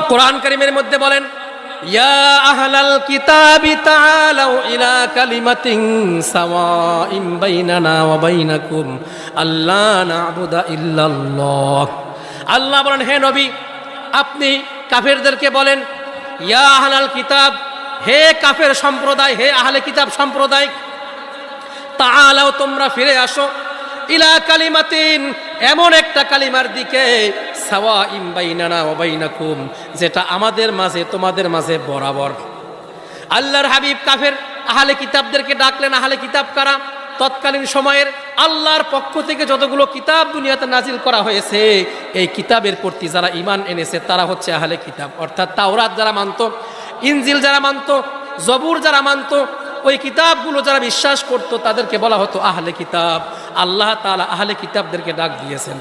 কোরআন কারীমের মধ্যে বলেন, ইয়া আহলাল কিতাবি তাআলাউ ইলা কালিমাতিন সাওয়াইন বাইনানা ওয়া বাইনাকুম আল্লা না'বুদা ইল্লাল্লাহ। আল্লাহ বলেন, হে নবী, আপনি কাফেরদেরকে বলেন, ইয়া আহলাল কিতাব, হে কাফের সম্প্রদায়, হে আহলে কিতাব সম্প্রদায়, তাআলাও, তোমরা ফিরে আসো, ইলা কালিমাতিন, এমন একটা কালিমার দিকে, সাওয়াইন বাইনানা ওয়া বাইনাকুম, যেটা আমাদের মাঝে তোমাদের মাঝে বরাবর। আল্লাহর হাবিব কাফের আহলে কিতাবদেরকে ডাকলেন। আহলে কিতাব কারা? তৎকালীন সময়ের আল্লাহর পক্ষ থেকে যতগুলো কিতাব দুনিয়াতে নাজিল করা হয়েছে, এই কিতাবের প্রতি যারা ঈমান এনেছে তারা হচ্ছে আহলে কিতাব। অর্থাৎ তাওরাত যারা মানত, ইনজিল যারা মানত, জবুর যারা মানত, ওই কিতাবগুলো যারা বিশ্বাস করত, তাদেরকে বলা হতো আহলে কিতাব। আল্লাহ তাআলা আহলে কিতাবদেরকে ডাক দিয়েছেন।